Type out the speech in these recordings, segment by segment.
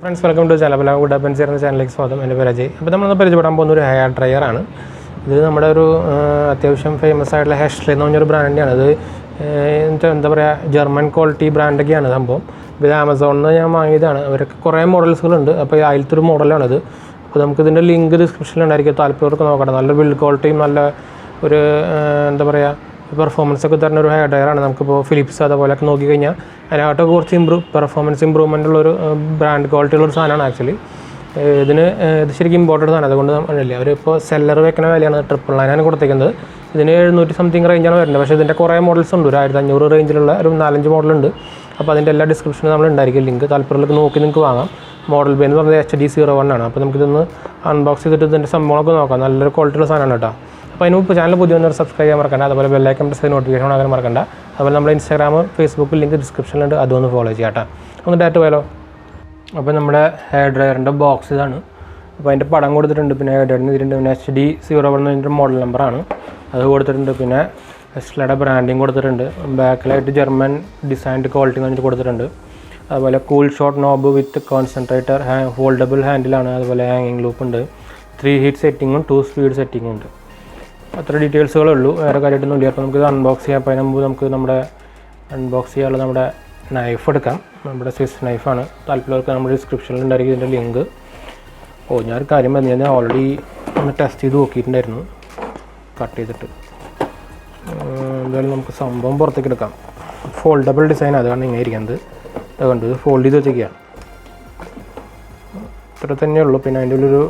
Friends, welcome to channel. 𝙑𝙤𝙬𝙬 ചാനലിലേക്ക് സ്വാഗതം. എൻ്റെ പേര് അജയ്. അപ്പോൾ നമ്മൾ പരിചയപ്പെടാൻ പോകുന്ന ഒരു ഹെയർ ഡ്രയറാണ്. ഇത് നമ്മുടെ ഒരു അത്യാവശ്യം ഫേമസ് ആയിട്ടുള്ള HESLEY എന്ന് പറഞ്ഞൊരു ബ്രാൻഡിൻ്റെയാണ്. ഇത് എന്താ പറയുക, ജർമ്മൻ ക്വാളിറ്റി ബ്രാൻഡൊക്കെയാണ് സംഭവം. ഇത് ആമസോണിൽ നിന്ന് ഞാൻ വാങ്ങിയതാണ്. അവർക്ക് കുറേ മോഡൽസുകളുണ്ട്. അപ്പോൾ അതിലത്തെ ഒരു മോഡലാണിത്. അപ്പോൾ നമുക്കിതിൻ്റെ ലിങ്ക് ഡിസ്ക്രിപ്ഷനിലുണ്ടായിരിക്കും. താല്പര്യർക്ക് നോക്കട്ടെ. നല്ല ബിൽഡ് ക്വാളിറ്റിയും നല്ല ഒരു എന്താ പറയുക പെർഫോമൻസ് ഒക്കെ തരുന്ന ഒരു ഹെയർ ഡ്രയറാണ്. നമുക്കിപ്പോൾ ഫിലിപ്സ് അതുപോലെയൊക്കെ നോക്കിക്കഴിഞ്ഞാൽ അതിനകത്തൊക്കെ കുറച്ച് പെർഫോമൻസ് ഇമ്പ്രൂവ്മെൻ്റ് ഉള്ളൊരു ബ്രാൻഡ് ക്വാളിറ്റി ഉള്ളൊരു സാധനമാണ് ആക്ച്വലി. ഇത് ശരിക്കും ഇമ്പോർട്ടൻ്റ് സാധനം. അതുകൊണ്ട് നമ്മളില്ല, അവരിപ്പോൾ സെല്ലർ വെക്കുന്ന വിലയാണ് 999 കൊടുത്തേക്കുന്നത്. ഇതിന് 700 സംതിങ് റേഞ്ചാണ് വരുന്നത്. പക്ഷേ ഇതിൻ്റെ കുറേ മോഡൽസ് ഉണ്ട്. ഒരു 1500 റേഞ്ചിലുള്ള ഒരു 4-5 മോഡലുണ്ട്. അപ്പോൾ അതിൻ്റെ എല്ലാ ഡിസ്ക്രിപ്ഷനും നമ്മൾ ഉണ്ടായിരിക്കും ലിങ്ക്. താല്പര്യമുള്ളവർക്ക് നോക്കി നിങ്ങൾക്ക് വാങ്ങാം. മോഡൽ ബേ എന്ന് പറഞ്ഞത് HD01 ആണ്. അപ്പോൾ നമുക്കിതൊന്ന് അൺബോക്സ് ചെയ്തിട്ട് ഇതിൻ്റെ സംഭവങ്ങളൊക്കെ നോക്കാം. നല്ലൊരു ക്വാളിറ്റിയുള്ള സാധനമാണ് കേട്ടോ. അപ്പോൾ അതിന് മുമ്പ് ചാനൽ പുതിയ വന്നവർ സബ്സ്ക്രൈബ് ചെയ്യാൻ മറക്കണ്ട. അതുപോലെ ബെല്ലൈക്കൺ പ്രസ് ചെയ്ത് നോട്ടിഫിക്കേഷൻ ആകാൻ മറക്കണ്ട. അതുപോലെ നമ്മുടെ Instagram, Facebook ലിങ്ക് ഡിസ്ക്രിപ്ഷനിലുണ്ട്. അതൊന്ന് ഫോളോ ചെയ്യാം കേട്ടോ. ഒന്ന് ഡയറക്റ്റ് പോയാലോ. അപ്പോൾ നമ്മുടെ ഹെയർ ഡ്രയറിൻ്റെ ബോക്സ് ഇതാണ്. അപ്പോൾ അതിൻ്റെ പടം കൊടുത്തിട്ടുണ്ട്. പിന്നെ ഹെഡറിന് ഇതിട്ടുണ്ട്. പിന്നെ HD01 എന്നതിൻ്റെ മോഡൽ നമ്പറാണ് അത് കൊടുത്തിട്ടുണ്ട്. പിന്നെ HESLEYയുടെ ബ്രാൻഡിങ് കൊടുത്തിട്ടുണ്ട്. ബാക്കിലായിട്ട് ജർമ്മൻ ഡിസൈൻഡ് ക്വാളിറ്റി എന്ന് കൊടുത്തിട്ടുണ്ട്. അതുപോലെ കൂൾ ഷോട്ട് നോബ് വിത്ത് കോൺസെൻട്രേറ്റർ, ഫോൾഡബിൾ ഹാൻഡിലാണ്. അതുപോലെ ഹാങ്ങിങ് ലൂപ്പ് ഉണ്ട്. 3 ഹീറ്റ് സെറ്റിങ്ങും 2 സ്പീഡ് സെറ്റിങ്ങും ഉണ്ട്. അത്ര ഡീറ്റെയിൽസുകളേ ഉള്ളൂ, വേറെ കാര്യമായിട്ടൊന്നും ഇല്ല. അപ്പോൾ നമുക്കിത് അൺബോക്സ് ചെയ്യാം. അപ്പോൾ അതിന് മുമ്പ് നമുക്ക് നമ്മുടെ അൺബോക്സ് ചെയ്യാനുള്ള നമ്മുടെ നൈഫ് എടുക്കാം. നമ്മുടെ സ്വിസ് നൈഫാണ്. താല്പര്യമുള്ളവർക്ക് നമ്മുടെ ഡിസ്ക്രിപ്ഷനിൽ ഉണ്ടായിരിക്കും ഇതിൻ്റെ ലിങ്ക്. ഞാനൊരു കാര്യം പറഞ്ഞു, ഞാൻ ഓൾറെഡി ഒന്ന് ടെസ്റ്റ് ചെയ്ത് നോക്കിയിട്ടുണ്ടായിരുന്നു കട്ട് ചെയ്തിട്ട്. എന്തായാലും നമുക്ക് സംഭവം പുറത്തേക്ക് എടുക്കാം. ഫോൾഡബിൾ ഡിസൈൻ അതാണ് ഇങ്ങനെ ഇരിക്കുന്നത്. അതുകൊണ്ട് ഇത് ഫോൾഡ് ചെയ്ത് വെച്ചേക്കാം. ഇത്ര തന്നെ ഉള്ളൂ. പിന്നെ അതിൻ്റെ ഉള്ളൊരു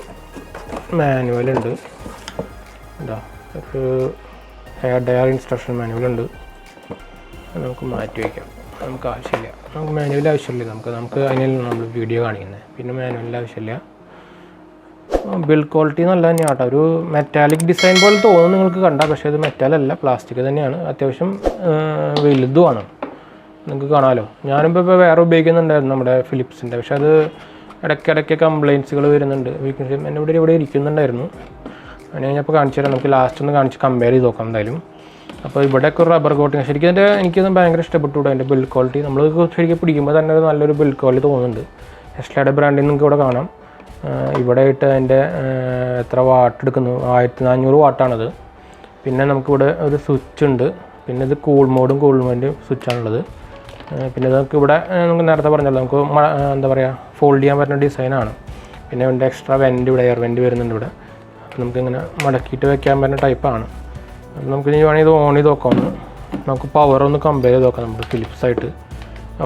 മാനുവലുണ്ട്. എന്താ ഒരു ഹെയർ ഡ്രയർ ഇൻസ്ട്രക്ഷൻ മാനുവലുണ്ട്. നമുക്ക് മാറ്റി വയ്ക്കാം. നമുക്ക് ആവശ്യമില്ല, നമുക്ക് മാനുവൽ ആവശ്യമില്ല. നമുക്ക് അതിനുള്ള നമ്മൾ വീഡിയോ കാണിക്കുന്നത്. പിന്നെ മാനുവലിൻ്റെ ആവശ്യമില്ല. ബിൽഡ് ക്വാളിറ്റി നല്ല തന്നെയാണ് കേട്ടോ. ഒരു മെറ്റാലിക് ഡിസൈൻ പോലെ തോന്നും നിങ്ങൾക്ക് കണ്ടാൽ. പക്ഷേ അത് മെറ്റാലല്ല, പ്ലാസ്റ്റിക് തന്നെയാണ്. അത്യാവശ്യം വലുതുമാണ്. നിങ്ങൾക്ക് കാണാമല്ലോ. ഞാനിപ്പോൾ വേറെ ഉപയോഗിക്കുന്നുണ്ടായിരുന്നു നമ്മുടെ ഫിലിപ്സിൻ്റെ. പക്ഷേ അത് ഇടയ്ക്കിടയ്ക്ക് കംപ്ലയിൻസുകൾ വരുന്നുണ്ട്. വീക്ക്നെസ് എൻ്റെ ഇവിടെ ഇരിക്കുന്നുണ്ടായിരുന്നു. അതിന് ഞാനിപ്പോൾ കാണിച്ചു തരാം. നമുക്ക് ലാസ്റ്റ് ഒന്ന് കാണിച്ച് കമ്പയർ ചെയ്ത് നോക്കാം എന്തായാലും. അപ്പോൾ ഇവിടെയൊക്കെ ഒരു റബ്ബർ കോട്ടിങ് ശരിക്കും എനിക്കത് ഭയങ്കര ഇഷ്ടപ്പെട്ടു. അതിൻ്റെ ബിൽഡ് ക്വാളിറ്റി നമ്മൾ ശരിക്കും പിടിക്കുമ്പോൾ തന്നെ ഒരു നല്ലൊരു ബിൽഡ് ക്വാളിറ്റി തോന്നുന്നുണ്ട്. HESLEYയുടെ ബ്രാൻഡിൽ നിങ്ങൾക്ക് ഇവിടെ കാണാം. ഇവിടെ ആയിട്ട് അതിൻ്റെ എത്ര വാട്ട് എടുക്കുന്നു, 1400 വാട്ടാണത്. പിന്നെ നമുക്കിവിടെ ഒരു സ്വിച്ച് ഉണ്ട്. പിന്നെ ഇത് കൂൾ മോഡിൻ്റെ സ്വിച്ചാണുള്ളത്. പിന്നെ നമുക്കിവിടെ നമുക്ക് നേരത്തെ പറഞ്ഞല്ലോ, നമുക്ക് എന്താ പറയുക ഫോൾഡ് ചെയ്യാൻ പറ്റുന്ന ഡിസൈനാണ്. പിന്നെ ഇതിൻ്റെ എക്സ്ട്രാ വെൻറ്റ് ഇവിടെ എയർ വെൻറ്റ് വരുന്നുണ്ട് ഇവിടെ. അപ്പോൾ നമുക്കിങ്ങനെ മടക്കിയിട്ട് വെക്കാൻ പറ്റുന്ന ടൈപ്പാണ്. അപ്പോൾ നമുക്ക് ഇനി വേണമെങ്കിൽ ഇത് ഓൺ ചെയ്ത് നോക്കാമെന്ന്. നമുക്ക് പവർ ഒന്ന് കമ്പയർ ചെയ്ത് നോക്കാം. നമ്മുടെ ഫിലിപ്സായിട്ട്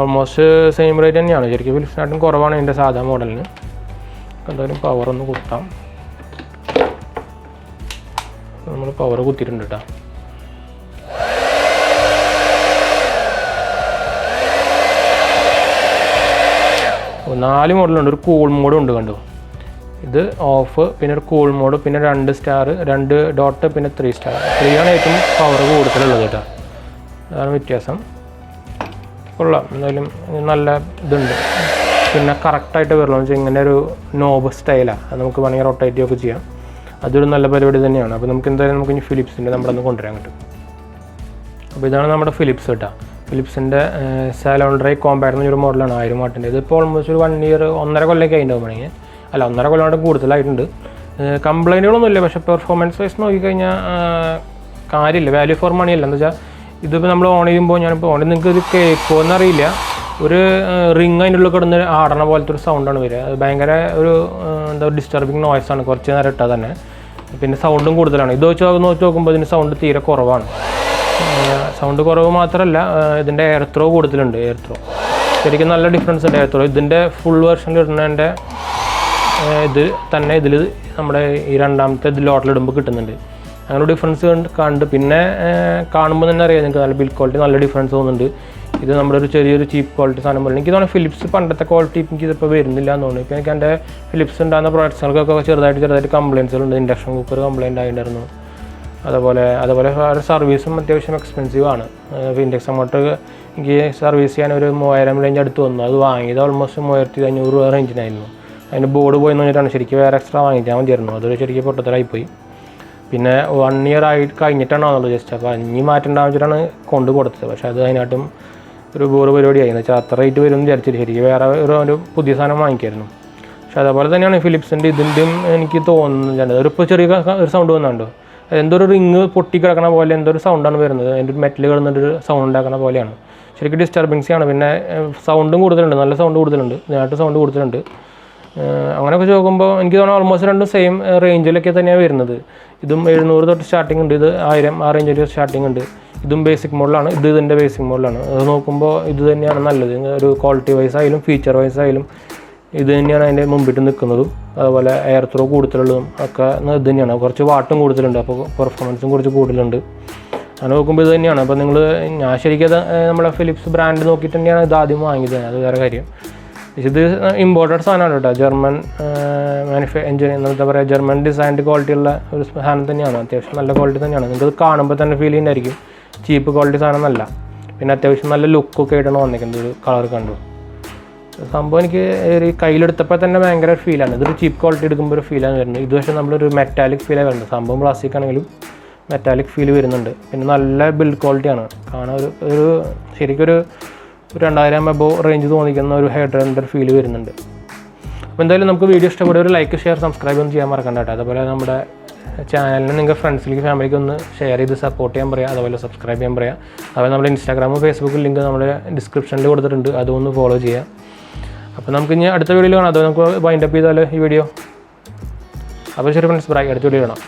ഓൾമോസ്റ്റ് സെയിം റേറ്റ് തന്നെയാണ്. ശരിക്കും ഫിലിപ്സിനായിട്ടും കുറവാണ് ഇതിൻ്റെ സാധാ മോഡലിന്. എന്തായാലും പവർ ഒന്ന് കുത്താം. നമ്മൾ പവർ കുത്തിയിട്ടുണ്ട് കേട്ടോ. നാല് മോഡലുണ്ട്. ഒരു കൂൾ മോഡും ഉണ്ട് കണ്ടു. ഇത് ഓഫ്, പിന്നെ ഒരു കൂൾ മോഡ്, പിന്നെ 2 സ്റ്റാർ, 2 ഡോട്ട്, പിന്നെ 3 സ്റ്റാർ. 3 ആണ് ഏറ്റവും പവർ കൂടുതലുള്ളത് കേട്ടോ. അതാണ് വ്യത്യാസം. കൊള്ളാം. എന്തായാലും നല്ല ഇതുണ്ട്. പിന്നെ കറക്റ്റായിട്ട് വരുള്ളൂ എന്ന് വെച്ചാൽ ഇങ്ങനെ ഒരു നോബ് സ്റ്റൈലാണ്. അത് നമുക്ക് വേണമെങ്കിൽ റൊട്ടേറ്റ് ഒക്കെ ചെയ്യാം. അതൊരു നല്ല പരിപാടി തന്നെയാണ്. അപ്പോൾ നമുക്ക് എന്തായാലും നമുക്ക് ഇനി ഫിലിപ്സിൻ്റെ നമ്മുടെ ഒന്ന് കൊണ്ടുവരാൻ കിട്ടും. അപ്പോൾ ഇതാണ് നമ്മുടെ ഫിലിപ്സ് കേട്ടോ. ഫിലിപ്സിൻ്റെ സാലോൺ ഡ്രൈ കോമ്പാക്ട് എന്നൊരു മോഡലാണ് 1000 വാട്ടിൻ്റെ. ഇതിപ്പോൾ ഓൾമോസ്റ്റ് ഒരു 1 ഇയർ 1.5 കൊല്ലമൊക്കെ ആയിട്ടുണ്ടാവും വേണമെങ്കിൽ. അല്ല, 1.5 കൊല്ലം കൂടുതലായിട്ടുണ്ട്. കംപ്ലൈൻറ്റുകളൊന്നുമില്ല. പക്ഷേ പെർഫോമൻസ് വൈസ് നോക്കിക്കഴിഞ്ഞാൽ കാര്യമില്ല. വാല്യൂ ഫോർ മണി അല്ല. എന്താ വെച്ചാൽ ഇതിപ്പോൾ നമ്മൾ ഓൺ ചെയ്യുമ്പോൾ ഞാനിപ്പോൾ ഓൺ നിങ്ങൾക്ക് ഇത് കേൾക്കുമോ അറിയില്ല. ഒരു റിങ് അതിൻ്റെ ഉള്ളിൽ കിടന്ന് ആടണ പോലത്തെ ഒരു സൗണ്ടാണ് വരിക. അത് ഭയങ്കര ഒരു എന്താ ഡിസ്റ്റർബിങ് നോയ്സാണ്. കുറച്ച് നേരം ഇട്ടാൽ തന്നെ. പിന്നെ സൗണ്ടും കൂടുതലാണ്. ഇത് വെച്ച് നോക്കുമ്പോൾ ഇതിന് സൗണ്ട് തീരെ കുറവാണ്. സൗണ്ട് കുറവ് മാത്രമല്ല, ഇതിൻ്റെ എയർ ത്രോ കൂടുതലുണ്ട്. എയർ ത്രോ ശരിക്കും നല്ല ഡിഫറൻസ് ഉണ്ട്. എയർ ത്രോ ഇതിൻ്റെ ഫുൾ വേർഷനിൽ ഇടുന്നതിൻ്റെ ഇത് തന്നെ ഇതിൽ നമ്മുടെ ഈ രണ്ടാമത്തെ ലോട്ടിലിടുമ്പോൾ കിട്ടുന്നുണ്ട്. അങ്ങനെ ഡിഫറൻസ് കണ്ട് പിന്നെ കാണുമ്പോൾ തന്നെ അറിയാം നിങ്ങൾക്ക് നല്ല ബിൽഡ് ക്വാളിറ്റി നല്ല ഡിഫറൻസ് തോന്നുന്നുണ്ട്. ഇത് നമ്മുടെ ഒരു ചെറിയൊരു ചീപ്പ് ക്വാളിറ്റി സാധനം പോലെ. എനിക്ക് തോന്നുന്നു ഫിലിപ്സ് പണ്ടത്തെ ക്വാളിറ്റി എനിക്കിതിപ്പോൾ വരുന്നില്ല എന്ന് തോന്നുന്നു. ഇപ്പോൾ എനിക്ക് എൻ്റെ ഫിലിപ്സ് ഉണ്ടാകുന്ന പ്രൊഡക്ട്സുകൾക്കൊക്കെ ചെറുതായിട്ട് കംപ്ലയിൻസുകളുണ്ട്. ഇൻഡക്ഷൻ കുക്കർ കംപ്ലയിൻ്റ് ആയിട്ടുണ്ടായിരുന്നു. അതുപോലെ സർവീസും അത്യാവശ്യം എക്സ്പെൻസീവ് ആണ്. ഇൻഡക്ഷൻ അങ്ങോട്ട് എനിക്ക് സർവീസ് ചെയ്യാൻ ഒരു 3000 റേഞ്ച് അടുത്ത് വന്നു. അത് വാങ്ങിയത് ഓൾമോസ്റ്റ് 3500 റേഞ്ചിനായിരുന്നു. അതിൻ്റെ ബോർഡ് പോയി എന്ന് പറഞ്ഞിട്ടാണ്. ശരിക്കും വേറെ എക്സ്ട്രാ വാങ്ങിച്ചാൽ മതിയായിരുന്നു. അതൊരു ശരിക്കും പൊട്ടത്തരായിപ്പോയി. പിന്നെ 1 year ആയി കഴിഞ്ഞിട്ടാണ് വന്നുള്ളൂ ജസ്റ്റ്. അപ്പോൾ ഇനി മാറ്റേണ്ട വെച്ചിട്ടാണ് കൊണ്ട് കൊടുത്തത്. പക്ഷേ അത് അതിനായിട്ടും ഒരു ബോറ് പരിപാടിയായി എന്ന് വെച്ചാൽ അത്ര റേറ്റ് വരും എന്ന് വിചാരിച്ചിട്ട് ശരിക്കും വേറെ ഒരു പുതിയ സാധനം വാങ്ങിക്കായിരുന്നു. പക്ഷേ അതേപോലെ തന്നെയാണ് ഫിലിപ്സിൻ്റെ ഇതിൻ്റെയും എനിക്ക് തോന്നുന്നത്. ഇപ്പോൾ ചെറിയ ഒരു സൗണ്ട് വന്നുണ്ടോ, എന്തോ ഒരു റിങ് പൊട്ടിക്കിടക്കണ പോലെ എന്തോ ഒരു സൗണ്ടാണ് വരുന്നത്. അതിൻ്റെ ഒരു മെറ്റൽ കിടന്നിട്ടൊരു സൗണ്ട് ഉണ്ടാക്കുന്ന പോലെയാണ്. ശരിക്കും ഡിസ്റ്റർബൻസിയാണ്. പിന്നെ സൗണ്ടും കൂടുതലുണ്ട്, നല്ല സൗണ്ട് കൂടുതലുണ്ട്, ഇതിനായിട്ട് സൗണ്ട് കൂടുതലുണ്ട്. അങ്ങനെയൊക്കെ നോക്കുമ്പോൾ എനിക്ക് തോന്നുന്നു ഓൾമോസ്റ്റ് രണ്ടും സെയിം റേഞ്ചിലൊക്കെ തന്നെയാണ് വരുന്നത്. ഇതും 700 തൊട്ട് സ്റ്റാർട്ടിംഗ് ഉണ്ട്, ഇത് 1000 ആ റേഞ്ചിൽ സ്റ്റാർട്ടിംഗ് ഉണ്ട്. ഇതും ബേസിക് മോഡലാണ്, ഇതിൻ്റെ ബേസിക് മോഡലാണ്. അത് നോക്കുമ്പോൾ ഇത് തന്നെയാണ് നല്ലത്. ഒരു ക്വാളിറ്റി വൈസ് ആയാലും ഫീച്ചർ വൈസ് ആയാലും ഇത് തന്നെയാണ് അതിൻ്റെ മുമ്പിട്ട് നിൽക്കുന്നതും. അതുപോലെ എയർ ത്രോ കൂടുതലുള്ളതും ഒക്കെ ഇത് തന്നെയാണ്. കുറച്ച് വാട്ടും കൂടുതലുണ്ട്, അപ്പോൾ പെർഫോമൻസും കുറച്ച് കൂടുതലുണ്ട്. അങ്ങനെ നോക്കുമ്പോൾ ഇത് തന്നെയാണ്. അപ്പോൾ ഞാൻ ശരിക്കും നമ്മളെ ഫിലിപ്സ് ബ്രാൻഡ് നോക്കിയിട്ട് തന്നെയാണ് ഇത് ആദ്യം വാങ്ങിയത്. അത് വേറെ കാര്യം. ഇത് ഇമ്പോർട്ടഡ് സാധനമാണ് കേട്ടോ. ജർമ്മൻ എന്താ പറയുക, ജർമ്മൻ ഡിസൈൻഡ് ക്വാളിറ്റി ഉള്ള ഒരു സാധനം തന്നെയാണ്. അത്യാവശ്യം നല്ല ക്വാളിറ്റി തന്നെയാണ്. നിങ്ങൾക്കത് കാണുമ്പോൾ തന്നെ ഫീൽ ചെയ്യുന്നതായിരിക്കും ചീപ്പ് ക്വാളിറ്റി സാധനം നല്ല. പിന്നെ അത്യാവശ്യം നല്ല ലുക്കൊക്കെ ആയിട്ടാണ് വന്നിരിക്കുന്നത്. ഒരു കളർ കണ്ടു സംഭവം എനിക്ക് ഒരു കയ്യിലെടുത്തപ്പോൾ തന്നെ ഭയങ്കര ഫീലാണ്. ഇതൊരു ചീപ്പ് ക്വാളിറ്റി എടുക്കുമ്പോൾ ഒരു ഫീലാണ് വരുന്നത്. ഇത് പക്ഷേ നമ്മളൊരു മെറ്റാലിക് ഫീലാണ് വരുന്നത്. സംഭവം പ്ലാസ്റ്റിക് ആണെങ്കിലും മെറ്റാലിക് ഫീൽ വരുന്നുണ്ട്. പിന്നെ നല്ല ബിൽഡ് ക്വാളിറ്റിയാണ് കാണാൻ. ഒരു ശരിക്കും ഒരു 2000 എബോവ് റേഞ്ച് തോന്നിക്കുന്ന ഒരു ഹെഡ്രൻ്റെ ഫീൽ വരുന്നുണ്ട്. അപ്പോൾ എന്തായാലും നമുക്ക് വീഡിയോ ഇഷ്ടപ്പെട്ട ഒരു ലൈക്ക്, ഷെയർ, സബ്സ്ക്രൈബ് ഒന്നും ചെയ്യാൻ മറക്കണ്ട കേട്ടോ. അതുപോലെ നമ്മുടെ ചാനലിന് നിങ്ങൾ ഫ്രണ്ട്സിലേക്ക് ഫാമിലിക്ക് ഒന്ന് ഷെയർ ചെയ്ത് സപ്പോർട്ട് ചെയ്യാൻ പറയുക. അതുപോലെ സബ്സ്ക്രൈബ് ചെയ്യാൻ പറയുക. അതുപോലെ നമ്മുടെ ഇൻസ്റ്റാഗ്രാമും ഫേസ്ബുക്കും ലിങ്ക് നമ്മുടെ ഡിസ്ക്രിപ്ഷനിൽ കൊടുത്തിട്ടുണ്ട്, അതൊന്ന് ഫോളോ ചെയ്യുക. അപ്പോൾ നമുക്ക് ഇനി അടുത്ത വീഡിയോയിൽ കാണാം. അത് നമുക്ക് വൈൻഡപ്പ് ചെയ്താലോ ഈ വീഡിയോ. അപ്പോൾ ശരി ഫ്രണ്ട്സ്, ബൈ. അടുത്ത വീഡിയോ കാണാം.